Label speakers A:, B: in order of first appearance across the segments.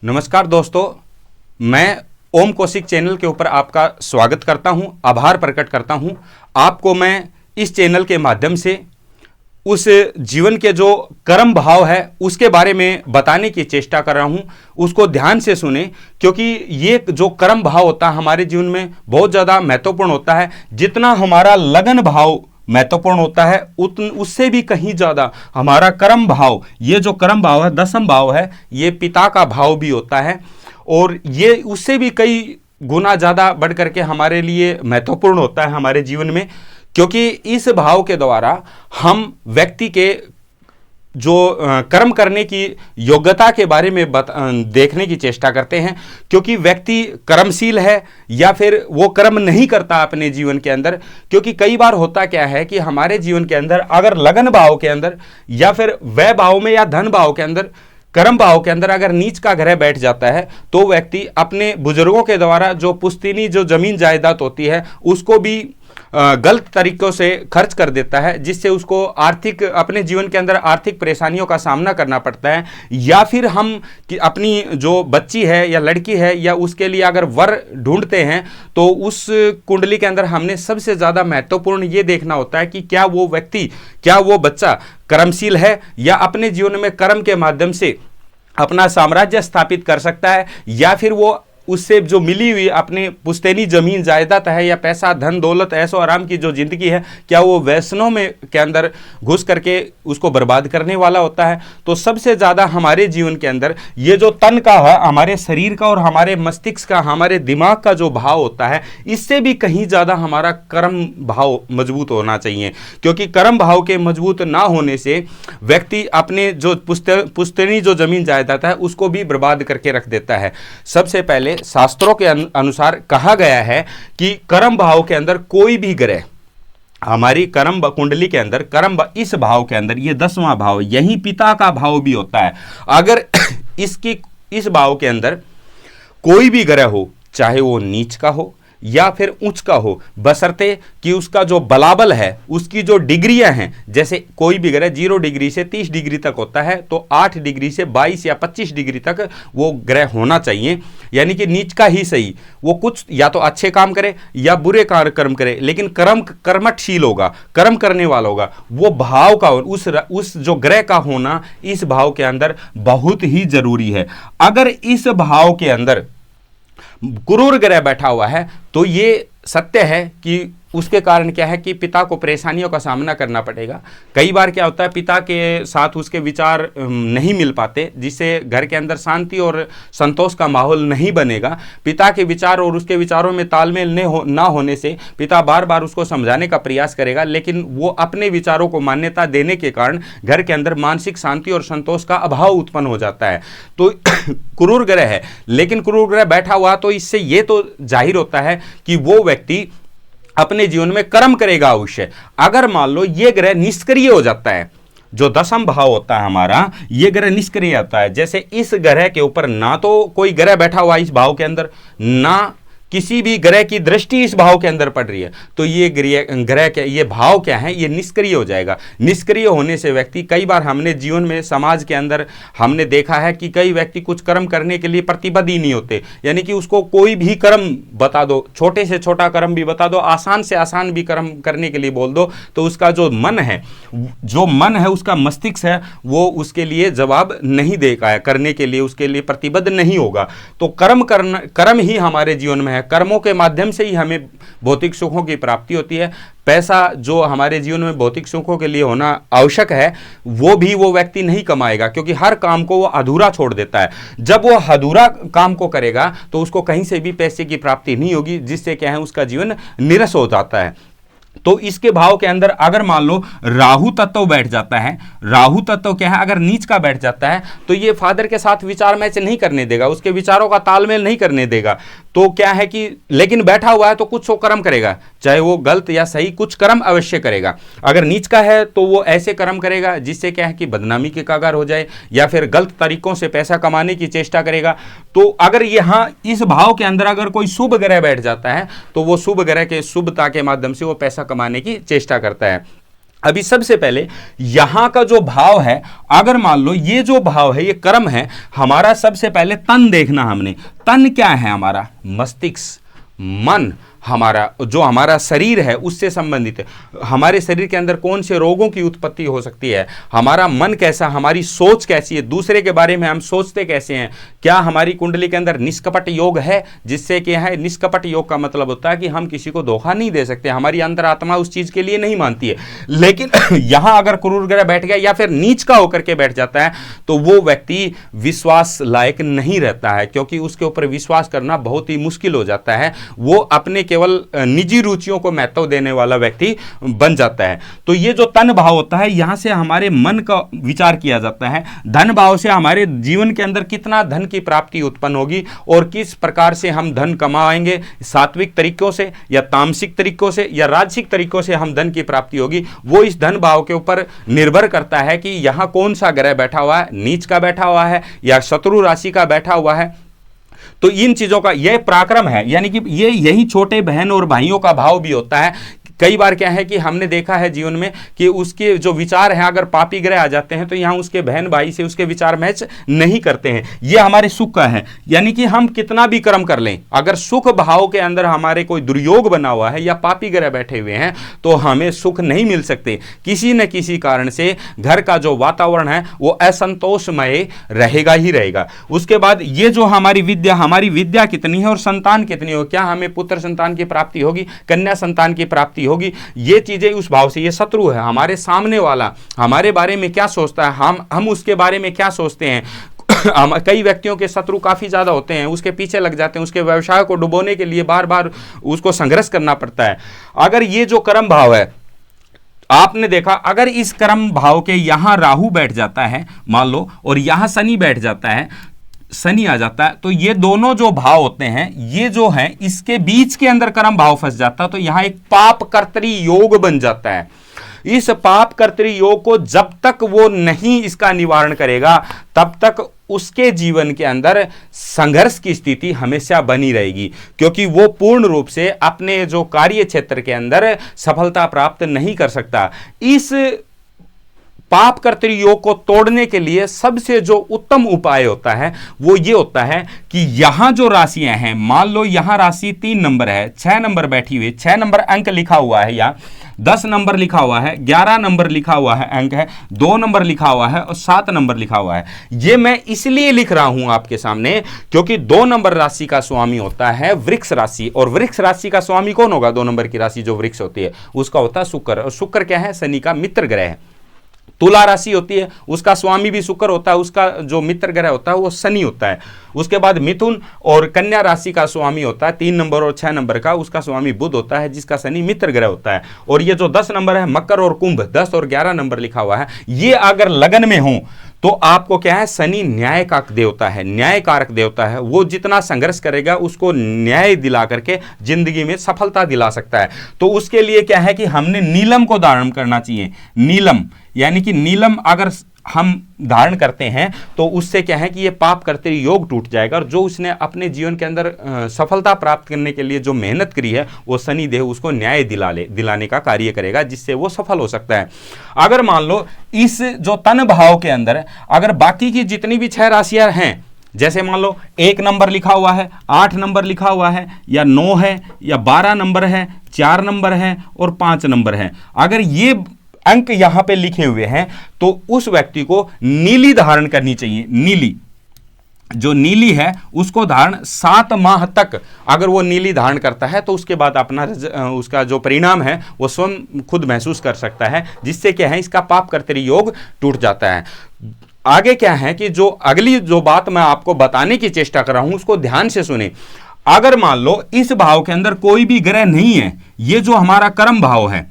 A: नमस्कार दोस्तों, मैं ओम कौशिक चैनल के ऊपर आपका स्वागत करता हूं, आभार प्रकट करता हूं। आपको मैं इस चैनल के माध्यम से उस जीवन के जो कर्म भाव है उसके बारे में बताने की चेष्टा कर रहा हूं। उसको ध्यान से सुने, क्योंकि ये जो कर्म भाव होता है हमारे जीवन में बहुत ज़्यादा महत्वपूर्ण होता है। जितना हमारा लगन भाव महत्वपूर्ण होता है उससे भी कहीं ज़्यादा हमारा कर्म भाव, ये जो कर्म भाव है, दसम भाव है, ये पिता का भाव भी होता है और ये उससे भी कई गुना ज़्यादा बढ़ करके हमारे लिए महत्वपूर्ण होता है हमारे जीवन में। क्योंकि इस भाव के द्वारा हम व्यक्ति के जो कर्म करने की योग्यता के बारे में देखने की चेष्टा करते हैं। क्योंकि व्यक्ति कर्मशील है या फिर वो कर्म नहीं करता अपने जीवन के अंदर। क्योंकि कई बार होता क्या है कि हमारे जीवन के अंदर अगर लगन भाव के अंदर या फिर व्यय भाव में या धन भाव के अंदर, कर्म भाव के अंदर अगर नीच का ग्रह बैठ जाता है तो व्यक्ति अपने बुजुर्गों के द्वारा जो पुश्तैनी जो जमीन जायदाद होती है उसको भी गलत तरीकों से खर्च कर देता है, जिससे उसको आर्थिक अपने जीवन के अंदर आर्थिक परेशानियों का सामना करना पड़ता है। या फिर हम कि अपनी जो बच्ची है या लड़की है या उसके लिए अगर वर ढूंढते हैं तो उस कुंडली के अंदर हमने सबसे ज़्यादा महत्वपूर्ण ये देखना होता है कि क्या वो व्यक्ति, क्या वो बच्चा कर्मशील है या अपने जीवन में कर्म के माध्यम से अपना साम्राज्य स्थापित कर सकता है, या फिर वो उससे जो मिली हुई अपने पुश्तैनी जमीन जायदाद है या पैसा धन दौलत ऐशो आराम की जो जिंदगी है, क्या वो वैष्णव में के अंदर घुस करके उसको बर्बाद करने वाला होता है। तो सबसे ज़्यादा हमारे जीवन के अंदर ये जो तन का है, हमारे शरीर का और हमारे मस्तिष्क का, हमारे दिमाग का जो भाव होता है, इससे भी कहीं ज़्यादा हमारा कर्म भाव मजबूत होना चाहिए। क्योंकि कर्म भाव के मजबूत ना होने से व्यक्ति अपने जो पुश्तैनी जो जमीन जायदाद है उसको भी बर्बाद करके रख देता है। सबसे पहले शास्त्रों के अनुसार कहा गया है कि कर्म भाव के अंदर कोई भी ग्रह, हमारी कर्म कुंडली के अंदर इस भाव के अंदर, ये 10वां भाव, यही पिता का भाव भी होता है। अगर इस भाव के अंदर कोई भी ग्रह हो, चाहे वो नीच का हो या फिर उच्च का हो, बशर्ते कि उसका जो बलाबल है, उसकी जो डिग्रियां हैं, जैसे कोई भी ग्रह 0 डिग्री से 30 डिग्री तक होता है तो 8 डिग्री से 22 या 25 डिग्री तक वो ग्रह होना चाहिए। यानी कि नीच का ही सही, वो कुछ या तो अच्छे काम करे या बुरे कर्म करे, लेकिन कर्मठशील होगा, कर्म करने वाला होगा। वो भाव का, उस जो ग्रह का होना इस भाव के अंदर बहुत ही जरूरी है। अगर इस भाव के अंदर क्रूर ग्रह बैठा हुआ है तो ये सत्य है कि उसके कारण क्या है कि पिता को परेशानियों का सामना करना पड़ेगा। कई बार क्या होता है, पिता के साथ उसके विचार नहीं मिल पाते, जिससे घर के अंदर शांति और संतोष का माहौल नहीं बनेगा। पिता के विचार और उसके विचारों में तालमेल ना होने से पिता बार बार उसको समझाने का प्रयास करेगा, लेकिन वो अपने विचारों को मान्यता देने के कारण घर के अंदर मानसिक शांति और संतोष का अभाव उत्पन्न हो जाता है। तो क्रूर ग्रह है, लेकिन क्रूर ग्रह बैठा हुआ तो इससे ये तो जाहिर होता है कि वो व्यक्ति अपने जीवन में कर्म करेगा अवश्य। अगर मान लो ये ग्रह निष्क्रिय हो जाता है, जो 10वां भाव होता है हमारा, ये ग्रह निष्क्रिय आता है, जैसे इस ग्रह के ऊपर ना तो कोई ग्रह बैठा हुआ इस भाव के अंदर, ना किसी भी ग्रह की दृष्टि इस भाव के अंदर पड़ रही है, तो ये ग्रह क्या, ये भाव क्या है, ये निष्क्रिय हो जाएगा। निष्क्रिय होने से व्यक्ति, कई बार हमने जीवन में समाज के अंदर हमने देखा है कि कई व्यक्ति कुछ कर्म करने के लिए प्रतिबद्ध ही नहीं होते। यानी कि उसको कोई भी कर्म बता दो, छोटे से छोटा कर्म भी बता दो, आसान से आसान भी कर्म करने के लिए बोल दो, तो उसका जो मन है, उसका मस्तिष्क है, वो उसके लिए जवाब नहीं देगा, करने के लिए उसके लिए प्रतिबद्ध नहीं होगा। तो कर्म ही हमारे जीवन में है। कर्मों के माध्यम से ही हमें भौतिक सुखों की प्राप्ति होती है। पैसा जो हमारे जीवन में भौतिक सुखों के लिए होना आवश्यक है, वो व्यक्ति नहीं कमाएगा, क्योंकि हर काम को वो अधूरा छोड़ देता है। जब वो अधूरा काम को करेगा तो उसको कहीं से भी पैसे की प्राप्ति नहीं होगी, जिससे क्या है, उसका जीवन नीरस हो जाता है। तो इसके भाव के अंदर अगर मान लो राहु तत्व बैठ जाता है, राहु तत्व क्या है, अगर नीच का बैठ जाता है तो ये फादर के साथ विचार मैच नहीं करने देगा, उसके विचारों का तालमेल नहीं करने देगा। तो क्या है कि लेकिन बैठा हुआ है तो कुछ वो कर्म करेगा, चाहे वो गलत या सही, कुछ कर्म अवश्य करेगा। अगर नीच का है तो वो ऐसे कर्म करेगा जिससे क्या है कि बदनामी के कगार हो जाए, या फिर गलत तरीकों से पैसा कमाने की चेष्टा करेगा। तो अगर यहाँ इस भाव के अंदर अगर कोई शुभ ग्रह बैठ जाता है तो वो शुभ ग्रह के शुभता के माध्यम से वो पैसा कमाने की चेष्टा करता है। अभी सबसे पहले यहां का जो भाव है, अगर मान लो ये जो भाव है ये कर्म है हमारा, सबसे पहले तन देखना हमने। तन क्या है हमारा? मस्तिष्क, मन, हमारा जो हमारा शरीर है उससे संबंधित है। हमारे शरीर के अंदर कौन से रोगों की उत्पत्ति हो सकती है, हमारा मन कैसा, हमारी सोच कैसी है, दूसरे के बारे में हम सोचते कैसे हैं, क्या हमारी कुंडली के अंदर निष्कपट योग है, जिससे क्या है, निष्कपट योग का मतलब होता है कि हम किसी को धोखा नहीं दे सकते, हमारी अंतरात्मा उस चीज के लिए नहीं मानती है। लेकिन यहां अगर क्रूर ग्रह बैठ गया या फिर नीच का होकर के बैठ जाता है तो वो व्यक्ति विश्वास लायक नहीं रहता है, क्योंकि उसके ऊपर विश्वास करना बहुत ही मुश्किल हो जाता है। वो अपने केवल निजी रुचियों को महत्व देने वाला व्यक्ति बन जाता है। तो ये जो तन भाव होता है, यहां से हमारे मन का विचार किया जाता है। धन भाव से हमारे जीवन के अंदर कितना धन की प्राप्ति उत्पन्न होगी और किस प्रकार से हम धन कमाएंगे, सात्विक तरीकों से या तामसिक तरीकों से या राजसिक तरीकों से हम धन की प्राप्ति होगी, वो इस धन भाव के ऊपर निर्भर करता है कि यहां कौन सा ग्रह बैठा हुआ है, नीच का बैठा हुआ है या शत्रु राशि का बैठा हुआ है। तो इन चीजों का यह पराक्रम है, यानी कि ये यही छोटे बहन और भाइयों का भाव भी होता है। कई बार क्या है कि हमने देखा है जीवन में कि उसके जो विचार हैं, अगर पापी ग्रह आ जाते हैं तो यहाँ उसके बहन भाई से उसके विचार मैच नहीं करते हैं। ये हमारे सुख का है, यानी कि हम कितना भी कर्म कर लें, अगर सुख भाव के अंदर हमारे कोई दुर्योग बना हुआ है या पापी ग्रह बैठे हुए हैं तो हमें सुख नहीं मिल सकते। किसी न किसी कारण से घर का जो वातावरण है वो असंतोषमय रहेगा ही रहेगा। उसके बाद ये जो हमारी विद्या कितनी है और संतान कितनी हो, क्या हमें पुत्र संतान की प्राप्ति होगी, कन्या संतान की प्राप्ति होगी, ये चीजें उस भाव से। ये शत्रु है, हमारे सामने वाला हमारे बारे में क्या सोचता है, हम उसके बारे में क्या सोचते हैं। कई व्यक्तियों के शत्रु काफी ज्यादा होते हैं, उसके पीछे लग जाते हैं, उसके व्यवसाय को डुबोने के लिए बार बार उसको संघर्ष करना पड़ता है। अगर ये जो कर्म भाव है, आपने देखा अगर इस कर्म भाव के यहां राहु बैठ जाता है मान लो, और यहां शनि बैठ जाता है, शनि आ जाता है, तो ये दोनों जो भाव होते हैं, ये जो है इसके बीच के अंदर कर्म भाव फंस जाता है, तो यहां एक पाप कर्तरी योग बन जाता है। इस पाप कर्तरी योग को जब तक वो नहीं इसका निवारण करेगा तब तक उसके जीवन के अंदर संघर्ष की स्थिति हमेशा बनी रहेगी, क्योंकि वो पूर्ण रूप से अपने जो कार्य क्षेत्र के अंदर सफलता प्राप्त नहीं कर सकता। इस पाप कर्तरी योग को तोड़ने के लिए सबसे जो उत्तम उपाय होता है वो ये होता है कि यहां जो राशियां हैं, मान लो यहां राशि 3 नंबर है, 6 नंबर बैठी हुई, 6 नंबर अंक लिखा हुआ है या 10 नंबर लिखा हुआ है, 11 नंबर लिखा हुआ है अंक है, 2 नंबर लिखा हुआ है और 7 नंबर लिखा हुआ है। ये मैं इसलिए लिख रहा हूं आपके सामने क्योंकि 2 नंबर राशि का स्वामी होता है वृक्ष राशि, और वृक्ष राशि का स्वामी कौन होगा? 2 नंबर की राशि जो वृक्ष होती है उसका होता है शुक्र, और शुक्र क्या है? शनि का मित्र ग्रह है। तुला राशि होती है, उसका स्वामी भी शुक्र होता है, उसका जो मित्र ग्रह होता है वो शनि होता है। उसके बाद मिथुन और कन्या राशि का स्वामी होता है 3 नंबर और 6 नंबर का, उसका स्वामी बुध होता है जिसका शनि मित्र ग्रह होता है। और ये जो 10 नंबर है मकर और कुंभ, 10 और 11 नंबर लिखा हुआ है, ये अगर लगन में हो तो आपको क्या है? शनि न्याय का देवता है, न्याय कारक देवता है। वो जितना संघर्ष करेगा उसको न्याय दिला करके जिंदगी में सफलता दिला सकता है। तो उसके लिए क्या है कि हमने नीलम को धारण करना चाहिए। नीलम यानी कि नीलम अगर हम धारण करते हैं तो उससे क्या है कि ये पाप करते योग टूट जाएगा, और जो उसने अपने जीवन के अंदर सफलता प्राप्त करने के लिए जो मेहनत करी है वो शनि देव उसको न्याय दिलाने का कार्य करेगा, जिससे वो सफल हो सकता है। अगर मान लो इस जो तन भाव के अंदर अगर बाकी की जितनी भी 6 राशियां हैं, जैसे मान लो 1 नंबर लिखा हुआ है, 8 नंबर लिखा हुआ है, या 9 है, या 12 नंबर है, 4 नंबर है और 5 नंबर है, अगर ये अंक यहां पे लिखे हुए हैं तो उस व्यक्ति को नीली धारण करनी चाहिए। नीली, जो नीली है उसको धारण 7 माह तक अगर वो नीली धारण करता है तो उसके बाद अपना उसका जो परिणाम है वो स्वयं खुद महसूस कर सकता है, जिससे क्या है इसका पाप कर्तरी योग टूट जाता है। आगे क्या है कि जो अगली जो बात मैं आपको बताने की चेष्टा कर रहा हूं उसको ध्यान से सुने। अगर मान लो इस भाव के अंदर कोई भी ग्रह नहीं है, ये जो हमारा कर्म भाव है,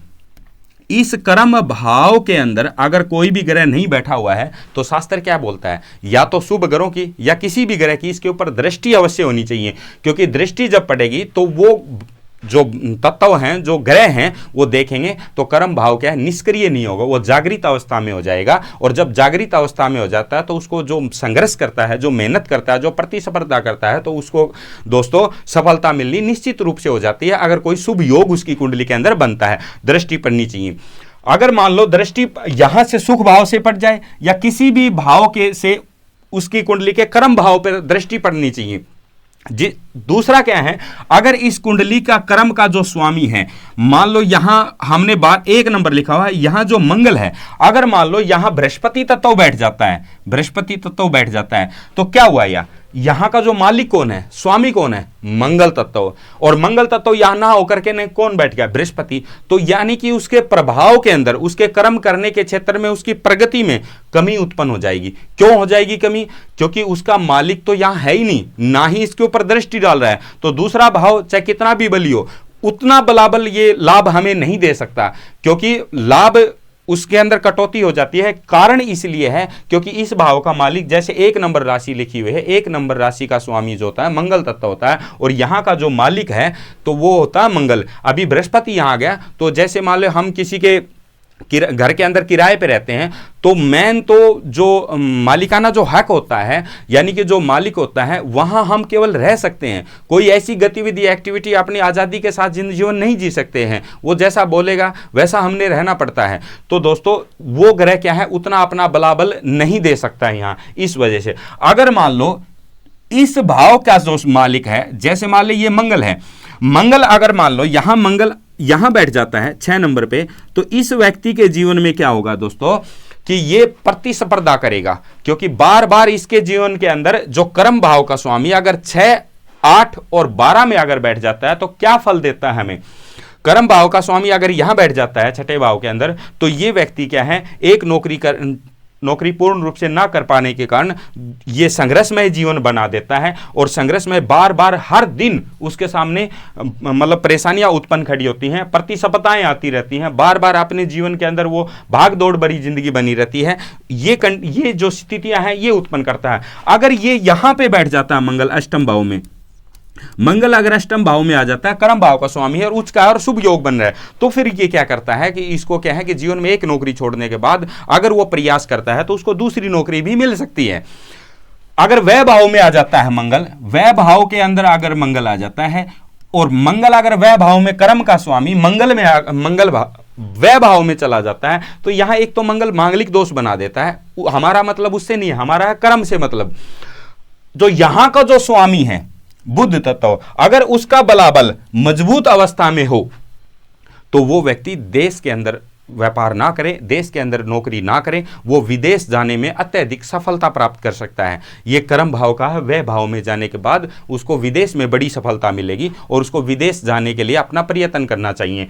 A: इस कर्म भाव के अंदर अगर कोई भी ग्रह नहीं बैठा हुआ है तो शास्त्र क्या बोलता है? या तो शुभ ग्रहों की या किसी भी ग्रह की इसके ऊपर दृष्टि अवश्य होनी चाहिए, क्योंकि दृष्टि जब पड़ेगी तो वो जो तत्व हैं, जो ग्रह हैं, वो देखेंगे तो कर्म भाव क्या है? निष्क्रिय नहीं होगा, वो जागृत अवस्था में हो जाएगा। और जब जागृत अवस्था में हो जाता है तो उसको जो संघर्ष करता है, जो मेहनत करता है, जो प्रतिस्पर्धा करता है, तो उसको दोस्तों सफलता मिलनी निश्चित रूप से हो जाती है, अगर कोई शुभ योग उसकी कुंडली के अंदर बनता है। दृष्टि पड़नी चाहिए। अगर मान लो दृष्टि यहां से सुख भाव से पड़ जाए या किसी भी भाव के से उसकी कुंडली के कर्म भाव पर दृष्टि पड़नी चाहिए। जी, दूसरा क्या है, अगर इस कुंडली का कर्म का जो स्वामी है, मान लो यहां हमने बात 1 नंबर लिखा हुआ है, यहां जो मंगल है, अगर मान लो यहां बृहस्पति तत्व बैठ जाता है, बृहस्पति तत्व बैठ जाता है, तो क्या हुआ, यहां का जो मालिक कौन है, स्वामी कौन है, मंगल तत्व। और मंगल तत्व यहां ना होकर के ने कौन बैठ गया, बृहस्पति। तो यानी कि उसके प्रभाव के अंदर, उसके कर्म करने के क्षेत्र में, उसकी प्रगति में कमी उत्पन्न हो जाएगी। क्यों हो जाएगी कमी? क्योंकि उसका मालिक तो यहां है ही नहीं, ना ही इसके ऊपर दृष्टि डाल रहा है। तो दूसरा भाव चाहे कितना भी बली हो, उतना बलाबल ये लाभ हमें नहीं दे सकता, क्योंकि लाभ उसके अंदर कटौती हो जाती है। कारण इसलिए है क्योंकि इस भाव का मालिक, जैसे 1 नंबर राशि लिखी हुई है, 1 नंबर राशि का स्वामी जो होता है मंगल तत्व होता है, और यहां का जो मालिक है तो वो होता है मंगल। अभी बृहस्पति यहां आ गया, तो जैसे मान लो हम किसी के घर के अंदर किराए पे रहते हैं, तो मेन तो जो मालिकाना जो हक होता है, यानी कि जो मालिक होता है, वहां हम केवल रह सकते हैं। कोई ऐसी गतिविधि, एक्टिविटी अपनी आज़ादी के साथ जीवन नहीं जी सकते हैं। वो जैसा बोलेगा वैसा हमने रहना पड़ता है। तो दोस्तों वो ग्रह क्या है, उतना अपना बलाबल नहीं दे सकता है यहाँ। इस वजह से अगर मान लो इस भाव का जो मालिक है, जैसे मान लो ये मंगल है, मंगल अगर मान लो यहां मंगल यहां बैठ जाता है 6 नंबर पे, तो इस व्यक्ति के जीवन में क्या होगा दोस्तों कि ये प्रतिस्पर्धा करेगा, क्योंकि बार बार इसके जीवन के अंदर जो कर्म भाव का स्वामी अगर 6, 8 और 12 में अगर बैठ जाता है, तो क्या फल देता है हमें। कर्म भाव का स्वामी अगर यहां बैठ जाता है 6ठे भाव के अंदर, तो ये व्यक्ति क्या है, एक नौकरी पूर्ण रूप से ना कर पाने के कारण ये संघर्षमय जीवन बना देता है, और संघर्ष में बार बार हर दिन उसके सामने मतलब परेशानियां उत्पन्न खड़ी होती हैं, प्रतिस्पर्धाएं आती रहती हैं, बार बार अपने जीवन के अंदर वो भाग दौड़ भरी जिंदगी बनी रहती है। ये जो स्थितियां हैं ये उत्पन्न करता है। अगर ये यहां पे बैठ जाता है मंगल अष्टम भाव में, मंगल अगर अष्टम भाव में आ जाता है, कर्म भाव का स्वामी है और उच्च का और शुभ योग बन रहा है, तो फिर ये क्या करता है कि इसको क्या है कि जीवन में एक नौकरी छोड़ने के बाद अगर वो प्रयास करता है तो उसको दूसरी नौकरी भी मिल सकती है। अगर वह भाव में आ जाता है मंगल, वह भाव के अंदर अगर मंगल आ जाता है, और मंगल अगर वह भाव में कर्म का स्वामी वह भाव में चला जाता है, तो यहां एक तो मंगल मांगलिक दोष बना देता है। हमारा मतलब उससे नहीं है, हमारा है कर्म से मतलब। जो यहां का जो स्वामी है बुध तत्व, अगर उसका बलाबल मजबूत अवस्था में हो, तो वो व्यक्ति देश के अंदर व्यापार ना करे, देश के अंदर नौकरी ना करे, वो विदेश जाने में अत्यधिक सफलता प्राप्त कर सकता है। ये कर्म भाव का है, वह भाव में जाने के बाद उसको विदेश में बड़ी सफलता मिलेगी, और उसको विदेश जाने के लिए अपना प्रयत्न करना चाहिए।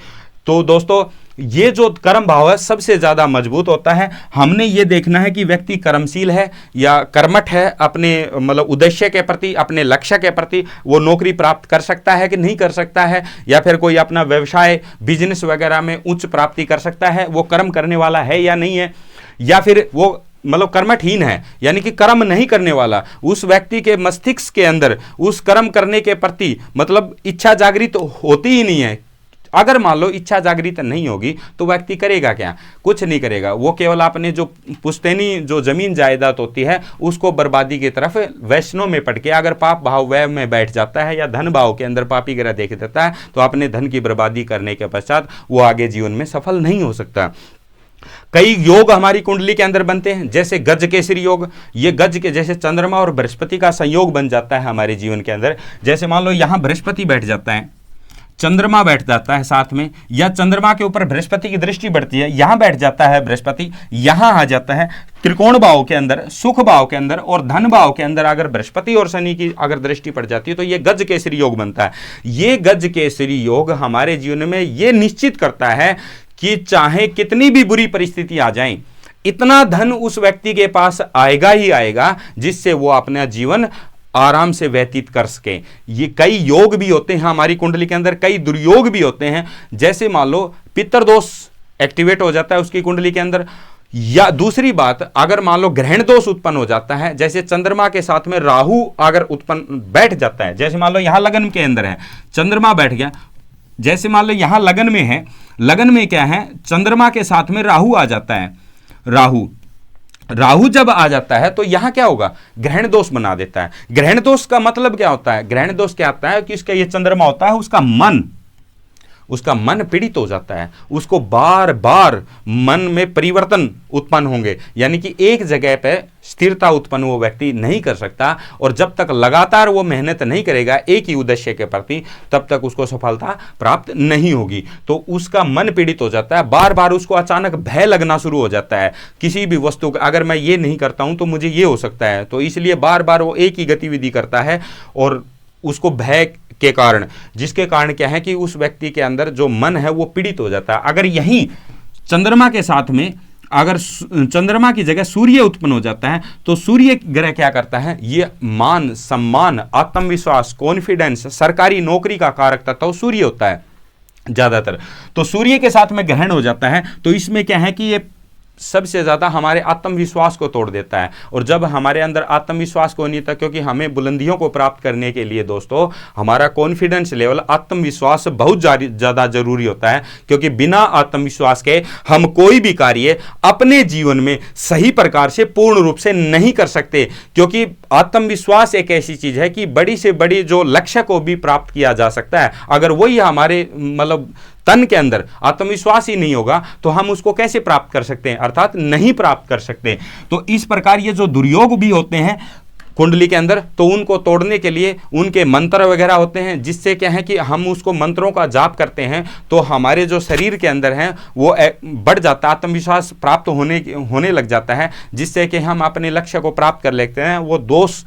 A: तो दोस्तों ये जो कर्म भाव है सबसे ज्यादा मजबूत होता है। हमने ये देखना है कि व्यक्ति कर्मशील है या कर्मठ है, अपने मतलब उद्देश्य के प्रति, अपने लक्ष्य के प्रति वो नौकरी प्राप्त कर सकता है कि नहीं कर सकता है, या फिर कोई अपना व्यवसाय बिजनेस वगैरह में उच्च प्राप्ति कर सकता है, वो कर्म करने वाला है या नहीं है, या फिर वो मतलब कर्मठहीन है, यानी कि कर्म नहीं करने वाला। उस व्यक्ति के मस्तिष्क के अंदर उस कर्म करने के प्रति मतलब इच्छा जागृत होती ही नहीं है। अगर मान लो इच्छा जागृत नहीं होगी तो व्यक्ति करेगा क्या, कुछ नहीं करेगा। वो केवल अपने जो पुश्तैनी जो जमीन जायदाद होती है उसको बर्बादी की तरफ वैष्णव में पड़ के, अगर पाप भाव वह में बैठ जाता है या धन भाव के अंदर पापी ग्रह देख देता है, तो अपने धन की बर्बादी करने के पश्चात वो आगे जीवन में सफल नहीं हो सकता। कई योग हमारी कुंडली के अंदर बनते हैं, जैसे गज केसरी योग। ये गज के जैसे चंद्रमा और बृहस्पति का संयोग बन जाता है हमारे जीवन के अंदर। जैसे मान लो यहां बृहस्पति बैठ जाता है, चंद्रमा बैठ जाता है साथ में, या चंद्रमा के ऊपर बृहस्पति की दृष्टि बढ़ती है, यहां बैठ जाता है बृहस्पति, यहां आ जाता है त्रिकोण भाव के अंदर, सुख भाव के अंदर और धन भाव के अंदर अगर बृहस्पति और शनि की अगर दृष्टि पड़ जाती है, तो ये गज केसरी योग बनता है। ये गज केसरी योग हमारे जीवन में ये निश्चित करता है कि चाहे कितनी भी बुरी परिस्थिति आ जाए, इतना धन उस व्यक्ति के पास आएगा ही आएगा जिससे वो अपना जीवन आराम से व्यतीत कर सके। ये कई योग भी होते हैं हमारी कुंडली के अंदर, कई दुर्योग भी होते हैं। जैसे मान लो पितृदोष एक्टिवेट हो जाता है उसकी कुंडली के अंदर, या दूसरी बात अगर मान लो ग्रहण दोष उत्पन्न हो जाता है, जैसे चंद्रमा के साथ में राहु अगर उत्पन्न बैठ जाता है, जैसे मान लो यहां लगन के अंदर है चंद्रमा बैठ गया, जैसे मान लो यहां लगन में है, लगन में क्या है चंद्रमा के साथ में राहु आ जाता है, राहु जब आ जाता है तो यहां क्या होगा, ग्रहण दोष बना देता है। ग्रहण दोष का मतलब क्या होता है, ग्रहण दोष क्या होता है कि इसका ये चंद्रमा होता है, उसका मन उसका मन पीड़ित हो जाता है, उसको बार बार मन में परिवर्तन उत्पन्न होंगे, यानी कि एक जगह पे स्थिरता उत्पन्न वो व्यक्ति नहीं कर सकता। और जब तक लगातार वो मेहनत नहीं करेगा एक ही उद्देश्य के प्रति, तब तक उसको सफलता प्राप्त नहीं होगी। तो उसका मन पीड़ित हो जाता है, बार बार उसको अचानक भय लगना शुरू हो जाता है किसी भी वस्तु का, अगर मैं ये नहीं करता हूं तो मुझे ये हो सकता है, तो इसलिए बार बार वो एक ही गतिविधि करता है और उसको भय के कारण, जिसके कारण क्या है कि उस व्यक्ति के अंदर जो मन है वो पीड़ित हो जाता है। अगर यही चंद्रमा के साथ में अगर चंद्रमा की जगह सूर्य उत्पन्न हो जाता है, तो सूर्य ग्रह क्या करता है, ये मान, सम्मान, आत्मविश्वास, कॉन्फिडेंस, सरकारी नौकरी का कारक तत्व सूर्य होता है ज्यादातर। तो सूर्य के साथ में ग्रहण हो जाता है, तो इसमें क्या है कि ये सबसे ज़्यादा हमारे आत्मविश्वास को तोड़ देता है। और जब हमारे अंदर आत्मविश्वास को नहीं था, क्योंकि हमें बुलंदियों को प्राप्त करने के लिए दोस्तों हमारा कॉन्फिडेंस लेवल, आत्मविश्वास बहुत ज़्यादा जरूरी होता है, क्योंकि बिना आत्मविश्वास के हम कोई भी कार्य अपने जीवन में सही प्रकार से पूर्ण रूप से नहीं कर सकते। क्योंकि आत्मविश्वास एक ऐसी चीज़ है कि बड़ी से बड़ी जो लक्ष्य को भी प्राप्त किया जा सकता है, अगर वही हमारे मतलब तन के अंदर आत्मविश्वास ही नहीं होगा तो हम उसको कैसे प्राप्त कर सकते हैं, अर्थात नहीं प्राप्त कर सकते। तो इस प्रकार ये जो दुर्योग भी होते हैं कुंडली के अंदर, तो उनको तोड़ने के लिए उनके मंत्र वगैरह होते हैं, जिससे क्या है कि हम उसको मंत्रों का जाप करते हैं तो हमारे जो शरीर के अंदर हैं वो बढ़ जाता है, आत्मविश्वास प्राप्त होने लग जाता है, जिससे कि हम अपने लक्ष्य को प्राप्त कर लेते हैं, वो दोष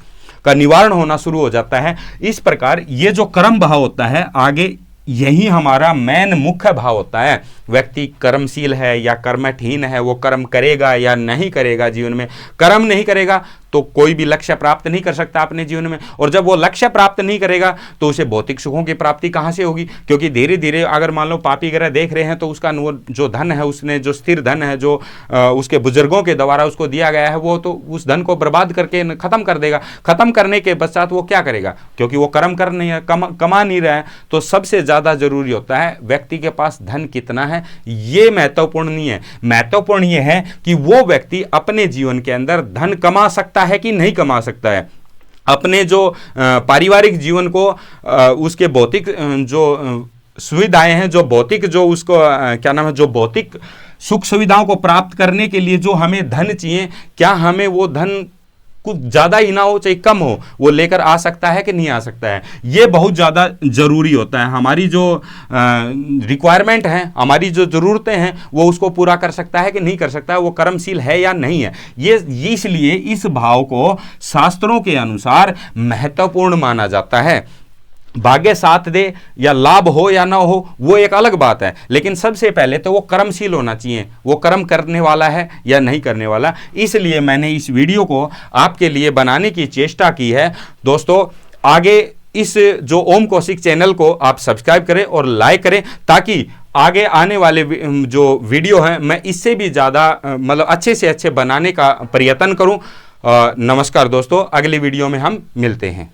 A: का निवारण होना शुरू हो जाता है। इस प्रकार ये जो कर्म भाव होता है, आगे यही हमारा मेन मुख्य भाव होता है। व्यक्ति कर्मशील है या कर्मठहीन है, वो कर्म करेगा या नहीं करेगा जीवन में। कर्म नहीं करेगा तो कोई भी लक्ष्य प्राप्त नहीं कर सकता अपने जीवन में, और जब वो लक्ष्य प्राप्त नहीं करेगा तो उसे भौतिक सुखों की प्राप्ति कहाँ से होगी, क्योंकि धीरे धीरे अगर मान लो पापी ग्रह देख रहे हैं तो उसका जो धन है, उसने जो स्थिर धन है जो उसके बुजुर्गों के द्वारा उसको दिया गया है, वो तो उस धन को बर्बाद करके खत्म कर देगा। खत्म करने के पश्चात वो क्या करेगा, क्योंकि वो कर्म कर नहीं है, कमा नहीं रहा है। तो सबसे ज़्यादा जरूरी होता है व्यक्ति के पास धन कितना है, ये महत्वपूर्ण नहीं है। महत्वपूर्ण ये है कि वो व्यक्ति अपने जीवन के अंदर धन कमा सकता है कि नहीं कमा सकता है, अपने जो पारिवारिक जीवन को उसके भौतिक जो सुविधाएं हैं, जो भौतिक जो उसको क्या नाम है, जो भौतिक सुख सुविधाओं को प्राप्त करने के लिए जो हमें धन चाहिए, क्या हमें वो धन कुछ ज़्यादा ही ना हो चाहे कम हो, वो लेकर आ सकता है कि नहीं आ सकता है, ये बहुत ज़्यादा ज़रूरी होता है। हमारी जो रिक्वायरमेंट है, हमारी जो ज़रूरतें हैं, वो उसको पूरा कर सकता है कि नहीं कर सकता है, वो कर्मशील है या नहीं है। ये इसलिए इस भाव को शास्त्रों के अनुसार महत्वपूर्ण माना जाता है। भाग्य साथ दे या लाभ हो या ना हो वो एक अलग बात है, लेकिन सबसे पहले तो वो कर्मशील होना चाहिए, वो कर्म करने वाला है या नहीं करने वाला। इसलिए मैंने इस वीडियो को आपके लिए बनाने की चेष्टा की है। दोस्तों आगे इस जो ओम कौशिक चैनल को आप सब्सक्राइब करें और लाइक करें, ताकि आगे आने वाले जो वीडियो हैं मैं इससे भी ज़्यादा मतलब अच्छे से अच्छे बनाने का प्रयत्न करूं। नमस्कार दोस्तों, अगले वीडियो में हम मिलते हैं।